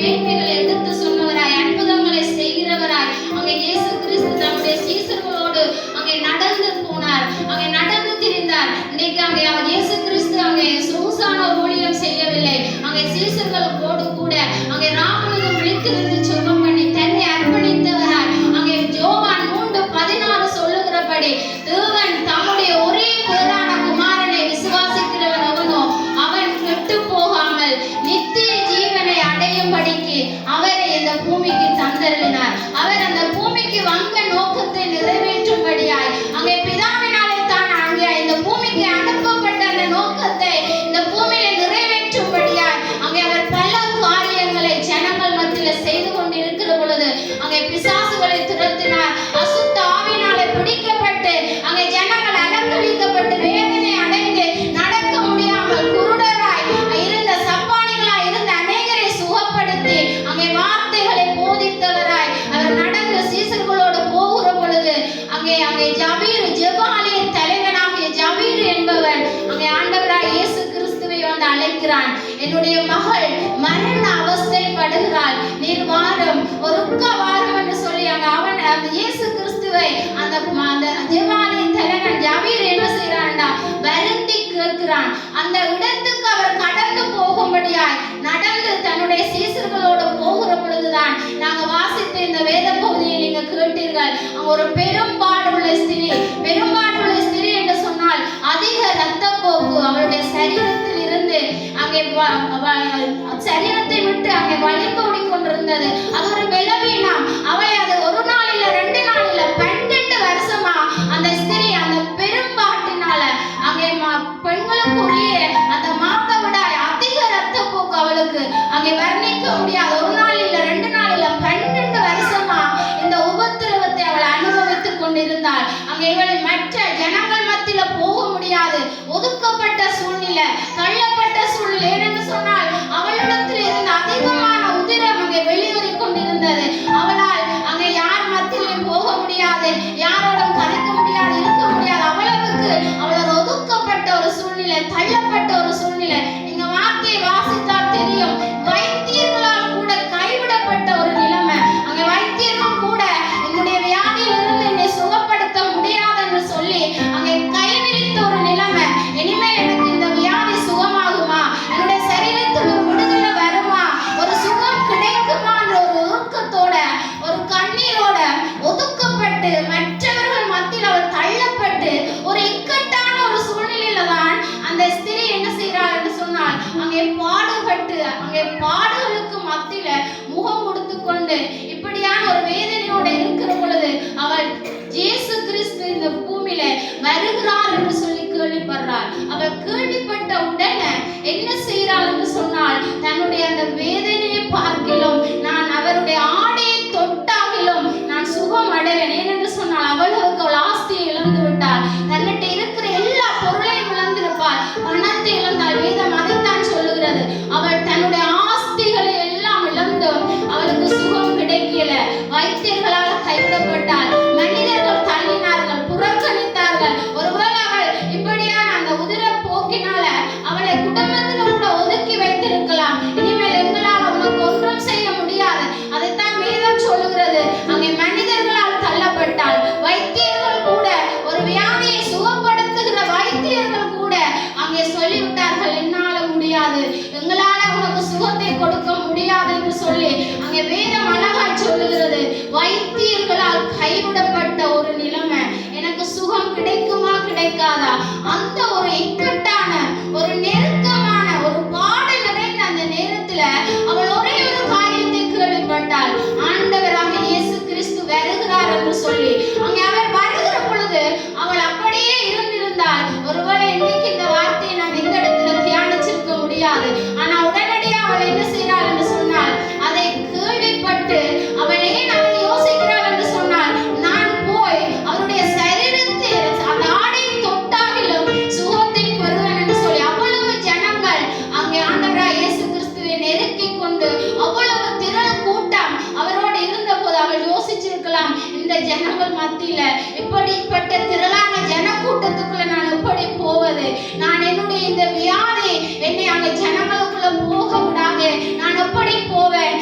மேன்மைகளை எடுத்து சொன்னவராய், அற்புதங்களை செய்கிறவராய் அங்கே இயேசு கிறிஸ்து தம்முடைய சீசர்களோடு அங்கே நடந்து போனார், அங்கே நடந்து திரிந்தார். இன்னைக்கு அங்கே இயேசு கிறிஸ்து அங்கே சொகுசான ஊழியம் செய்யவில்லை. அங்கே சீசர்களோடு கூட அங்கே ராமனும் விழித்திருந்து ஜெபம் பண்ணி தன்னை அர்ப்பணித்தவராய் அங்கே யோவான் 3:16 சொல்லுகிறபடி தேவன் தம்முடைய ஒரே பேரான குமாரனை விசுவாசிக்கிறவன் அவனோ அவன் கெட்டு போகாமல் நித்திய ஜீவனை அடையும்படிக்கு அவரை இந்த பூமிக்கு தந்தருளினார். அவர் அந்த பூமிக்கு வந்த நோக்கத்தை நிறைவேற்றும்படியாய் அங்கே பிதாவினாலே தான் அங்கே இந்த பூமிக்கு அனுப்பப்பட்ட அந்த நோக்கத்தை இந்த பூமியில நிறைவேற்றும்படியாய் அங்கே அவர் பல காரியங்களை ஜனங்கள் மத்தியில் செய்து கொண்டிருக்கிற பொழுது அங்கே பிசாசுகளை துரத்தினார். அசுத்த ஆவியினாலே பிடிக்கப்பட்டு அங்கே ஜனங்கள் அலங்கழிக்கப்பட்டு வேதனை அடைந்து நடக்க முடியாமல் குருடராய் இருந்த சப்பானிகளாய் இருந்த அநேகரை சுகப்படுத்தி அங்கே வார்த்தைகளை போதித்தவராய் அவர் நடந்த சீசர்களோடு போகிற பொழுது அங்கே ஜபீர் ஜெபாலியின் தலைவனாகிய ஜபீர் என்பவன் அங்கே ஆண்டவராய் இயேசு கிறிஸ்துவை வந்து அழைக்கிறான். என்னுடைய மகள் மரண அவஸ்தைப்படுகிறாள், நீர் வாரும் ஒருக்க வாரும் என்று சொல்லி அவன் இயேசு கிறிஸ்துவை அந்த ஜெபாலியின் தலைவன் ஜபீர் என்ன செய்யறான்டா வருந்தி கேட்கிறான். அந்த இடத்துக்கு அவர் கடந்து போகும்படியாய் நடந்து தன்னுடைய சீசர்களோடு போகிற பொழுதுதான் நாங்க வாசித்த இந்த வேத பகுதியை நீங்க கேட்டீர்கள். ஒரு பெரும்பாடுள்ள ஸ்திரீ, பெரும்பாடுள்ள ஸ்திரீ என்று சொன்னால் அதிக இரத்த போக்கு அவளுடைய சரீரத்தில் இருந்து அங்கே சரீரத்தை விட்டு அங்கே வலிந்து ஓடிக்கொண்டிருந்தது. அது ஒரு பலவீனம். அவளை அது ஒரு நாள் இல்ல 2 நாள் இல்ல 12 வருஷமா அந்த ஸ்திரீ அந்த பெரும்பாட்டினால அங்கே பெண்களுக்குரிய அந்த மாதவிடாய் அதிக இரத்த போக்கு அவளுக்கு அங்கே வர்ணிக்க முடியாது. ஒரு நாள் இல்ல 2 நாள் இல்ல 12 வருஷமா இந்த உபத்திரவத்தை அவள் அனுபவித்துக் கொண்டிருந்தாள். அங்கே இவளை மற்ற ஜனங்கள் மத்தியில போக முடியாது, ஒதுக்கப்பட்ட சூழ்நிலை, தள்ளப்பட்ட சூழ்நிலை. ஏனென்று சொன்னால் அவளிடத்தில் இருந்த அதிகமான உதிரம் அங்கே வெளியேறிக் கொண்டிருந்தது. அவளால் அங்கே யார் மத்தியிலும் போக முடியாது, யாரோடும் கதைக்க முடியாது, இருக்க முடியாது. அவ்வளவுக்கு அவள் ஒதுக்கப்பட்ட ஒரு சூழ்நிலை, தள்ளப்பட்ட ஒரு சூழ்நிலை. நீங்க வார்த்தையை வாசித்தால் தெரியும். வைத்தியர்களால் கூட கைவிடப்பட்ட ஒரு நிலைமை. அங்கே வைத்தியர்கள் கூட என்னுடைய வியாதியிலிருந்து என்னை சுகப்படுத்த முடியாது என்று சொல்லி அங்கே கை விரித்த ஒரு நிலைமை. இனிமேல் எனக்கு இந்த வியாதி சுகமாகுமா, என்னுடைய சரீரத்தில் ஒரு விடுதலை வருமா, ஒரு சுகம் கிடைக்குமா என்ற ஒரு உருக்கத்தோட ஒரு கண்ணீரோட ஒதுக்கப்பட்டு மற்றவர்கள் மத்தியில் அவர் தள்ளப்பட்டு ஒரு இக்கட்டான ஒரு சூழ்நிலையில தான் அந்த ஸ்திரீ என்ன செய்கிறாள் என்று சொன்னால் அங்கே பாடுபட்டு அங்கே பாடுகளுக்கு மத்தியில முகம் கொடுத்து கொண்டு இப்படியான ஒரு வேதனையோட இருக்கிற பொழுது அவள் இயேசு கிறிஸ்து இந்த பூமியில வருகிறார் என்று சொல்லி கேள்விப்படுறாள். அவள் கேள்விப்பட்ட உடனே என்ன செய்கிறாள் என்று சொன்னால் தன்னுடைய அந்த வேதனையை பார்க்கிலும் நான் அவருடைய ஆடையை தொட்டாகிலும் நான் சுகம் அடைவேன். ஏனென்று சொன்னால் அவளுக்கு அவள் ஆஸ்தியை இழந்து விட்டாள், தன்னிட்ட இருக்கிற எல்லா பொருளையும் இழந்திருப்பாள், பணத்தை இழந்தாள். வேதம் அதைத்தான் சொல்லுகிறது. அவள் தன்னுடைய ஆஸ்திகளை எல்லாம் இழந்தும் அவளுக்கு சுகம் கிடைக்கல. வைத்தியர்களால் கைவிடப்பட்டாள், மனிதர்கள் தள்ளினார்கள், புறக்கணித்தார்கள். ஒருவேளை அவள் இப்படியான அந்த உதிர போக்கினால அவளை குடும்பத்தில் கூட ஒதுக்கி வைத்திருக்கலாம். இனிமேல் எங்களால் உனக்கு ஒன்றும் செய்ய முடியாது. அதைத்தான் வேதம் சொல்லுகிறது. அங்கே மனிதர்களால் தள்ளப்பட்டாள். வைத்தியர்கள் கூட ஒரு வியாதியை சுகப்படுத்துகிற வைத்தியர்கள் கூட அங்கே சொல்லிவிட்டார்கள், என்னால முடியாது, எங்களால உனக்கு சுகத்தை கொடுக்க முடியாது என்று சொல்லி அங்கே வேதம் அழகாய் சொல்லுகிறது. வைத்தியர்களால் கைவிடப்பட்ட ஒரு நிலைமை. எனக்கு சுகம் கிடைக்குமா கிடைக்காதா, அந்த ஒரு இக்கட்டான ஒரு நெருக்கமான ஒரு பாடு நிறைந்த அந்த நேரத்துல அவள் ஒரே ஒரு காரியத்தை கேள்விப்பட்டாள். ஆண்டவராக இயேசு கிறிஸ்து வருகிறார் என்று சொல்லி அங்கே அவர் வருகிற பொழுது அவள் அப்படியே இருந்திருந்தாள். ஒருவேளை இன்னைக்கு இந்த வார்த்தையை நான் இந்த இடத்துல தியானிச்சிருக்க முடியாது. ஆனா உடனடியாக அவள் என்ன செய்கிறாள் என்று சொன்னால் அதை கேள்விப்பட்டு அவள் ஏன் அதை யோசிக்கிறாள் என்று சொன்னால் நான் போய் அவருடைய சரீரத்தில் அந்த ஆடையை தொட்டாகிலும் சுகத்தை பெறுவேன் என்று சொல்லி அவ்வளவு ஜனங்கள் அங்கே ஆண்டவராய் இயேசு கிறிஸ்துவை நெருக்கி கொண்டு அவ்வளவு திரள் கூட்டம் அவரோடு இருந்த போது அவள் யோசிச்சிருக்கலாம், இந்த ஜனங்கள் மத்தியில இப்படிப்பட்ட திரளான ஜன கூட்டத்துக்குள்ள நான் எப்படி போவது, நான் என்னுடைய இந்த வியாதி என்னை அங்க ஜனங்களுக்குள்ள போக விடாது, நான் எப்படி போவேன்,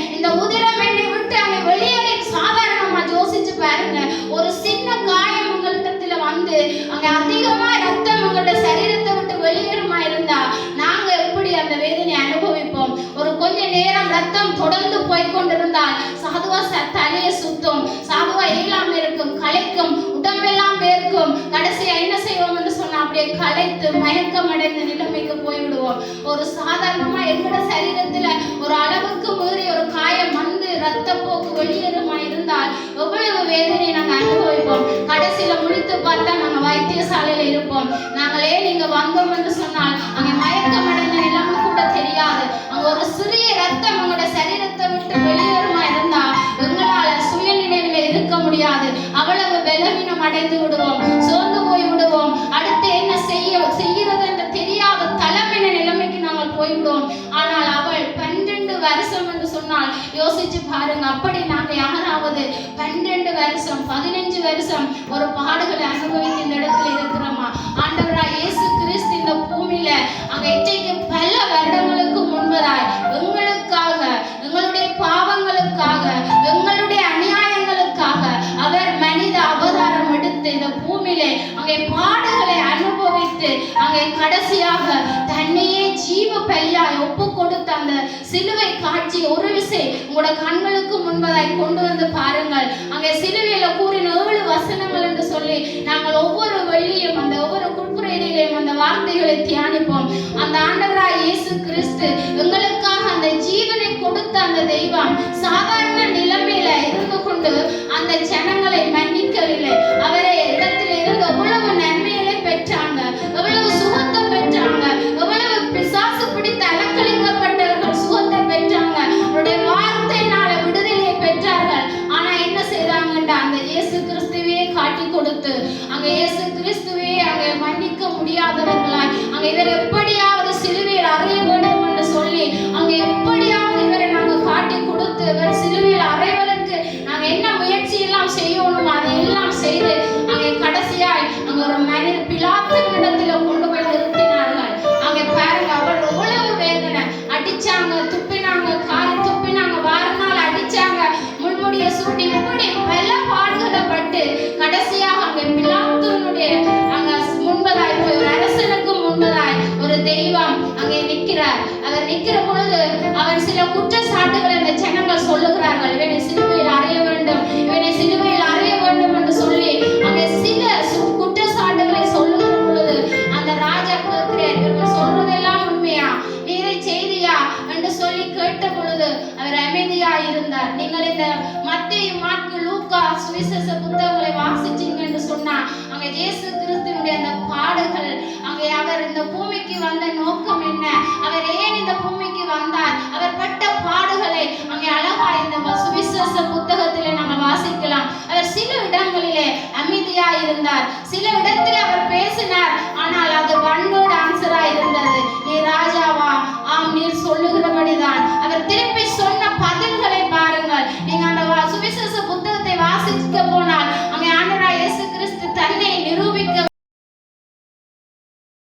ரத்தம் தொடர்ந்து போய்கொண்டிருந்தால் சாதுவா தலையை சுத்தும், சாதுவா எல்லாம் இருக்கும், களைக்கும், உடம்பெல்லாம் வேர்க்கும். கடைசியா என்ன செய்வோம் என்று சொன்னா அப்படியே களைத்து மயக்கம் அடைந்த நிலைமைக்கு போய்விடுவோம். ஒரு சாதாரணமா எங்கட சரீரத்துல ஒரு அளவுக்கு மீறி ஒரு காயம் வந்து ரத்த போக்கு வெளியேறுமா இருந்தால் எவ்வளவு வேதனை நாங்க அனுபவிப்போம். கடைசியில முடித்து பார்த்தா நாங்க வைத்தியசாலையில இருப்போம். நாங்களே நீங்க வந்தோம் என்று சொன்னால் அங்க மயக்கம் அடைந்த நிலைமை கூட தெரியாது. அங்க ஒரு சிறிய ரத்தம் உங்களோட சரீரத்தை விட்டு வெளியேறுமா இருந்தா எங்களால சுய நினைவுல இருக்க முடியாது. அவ்வளவு பலவீனம் அடைந்து விடுவோம், சோர்ந்து போய் விடுவோம். அடுத்து என்ன செய்கிறது என்று தெரியாத தலைமையின நிலைமைக்கு நாங்கள் போய்விடுவோம். ஆனால் அவள் 12 வருஷம் என்று சொன்னால் யோசிச்சு பாருங்க. அப்படி நாங்க யாராவது 12 வருஷம் 15 வருஷம் ஒரு பாடுகளை அனுபவித்து இந்த இடத்துல இருக்கிறோமா? ஆண்டவராய் இயேசு கிறிஸ்து இந்த பூமியில அங்க இன்றைக்கு பல வருடங்களுக்கு முன்பதாய் எங்களுக்காக, எங்களுடைய பாவங்களுக்காக, எங்களுடைய அநியாயங்களுக்காக அவர் மனித அவதாரம் எடுத்து இந்த பூமியிலே அங்கே பாடுகளை அனுபவித்து அங்கே கடைசியாக தன்னையே ஜீவ பலியாய் ஒப்பு கொடுத்த அந்த சிலுவை காட்சி ஒரு விசை உங்களோட கண்களுக்கு முன்பதாய் கொண்டு வந்து பாருங்கள். அங்கே சிலுவையில கூறின 7 வசனங்கள் என்று சொல்லி நாங்கள் ஒவ்வொரு வெள்ளியும் அந்த ஒவ்வொரு குட்புரையிலையும் அந்த வார்த்தைகளை தியானிப்போம். அந்த ஆண்டவராய் இயேசு கிறிஸ்து எங்களுக்காக அந்த ஜீவனை கொடுத்த அந்த தெய்வம் சாதாரண நிலைமையில இருந்து கொண்டு அந்த ஜனங்களை மன்னிக்கவில்லை. அவரை இடத்துல இருந்து எவ்வளவு நன்மைகளை பெற்றாங்க, எவ்வளவு சுகத்தை பெற்றாங்க, எவ்வளவு பிசாசு பிடித்து அலக்களிக்கப்பட்டவர்கள் சுகத்தை பெற்றாங்க, அவருடைய வார்த்தையினால விடுதலையை பெற்றார்கள். ஆனா என்ன செய்தாங்கண்டா அந்த இயேசு கிறிஸ்துவே காட்டி கொடுத்து அங்க இயேசு கிறிஸ்துவே அங்க மன்னிக்க முடியாதவர்களாய் அங்க இவர் எப்படியாவது சிலுவையில் அறைய வேண்டும் என்று சொல்லி அங்க எப்படியாவது இவரை நாங்க காட்டி கொடுத்து இவர் சிலுவையில் அறைவதற்கு நாங்க என்ன முயற்சி எல்லாம் செய்யணும் அதையெல்லாம் செய்து அங்கே கடைசியாய் அங்க ஒரு மனித பிலாத்தின் இடத்துல கொண்டு போய் நிறுத்தினார்கள். அங்க பாருங்க அவள் எவ்வளவு வேதனை, அடிச்சாங்க, துப்பினாங்க, காரி துப்பினாங்க, வாரநாள் அடிச்சாங்க, முள்முடிய சூட்டி இப்படி பல பாடுகளை பட்டு கடைசியாக அங்க பிலாத்தினுடைய அங்க முன்பதாய் போய் ஒரு அரசனுக்கு முன்பதாய் ஒரு தெய்வம் அங்கே நிற்கிறார். அவர் நிற்கிற பொழுது அவர் சில குற்றச்சாட்டுகளை அந்த ஜனங்கள் சொல்லுகிறார்கள். இவனை சிலுவையில் அறைய வேண்டும், இவனை சிலுவையில் அறைய வேண்டும் என்று சொல்லி அங்கே சில குற்றச்சாட்டுகளை சொல்லுகிற பொழுது அந்த ராஜா கேட்கிறார், இவர்கள் சொல்றதெல்லாம் உண்மையா, நீ இதை செய்தியா என்று சொல்லி கேட்ட பொழுது அவர் அமைதியா இருந்தார். நீங்கள் இந்த மத்தேயு, மாற்கு, லூக்கா சுவிசேஷ புத்தகங்களை வாசிச்சீங்க என்று சொன்னா அங்க இயேசு கிறிஸ்துவினுடைய அந்த பாடுகள், அங்கே அவர் இந்த பூமிக்கு வந்த நோக்கம் என்ன, அவர் ஏன் இந்த பூமிக்கு வந்தார், அவர் பட்ட பாடுகளை அங்கே அழகா இந்த சுவிசேஷ புத்தகத்திலே நாங்கள் வாசிக்கலாம். அவர் சில இடங்களிலே அமைதியா இருந்தார், சில இடத்தில் அவர் பேசினார், ஆனால்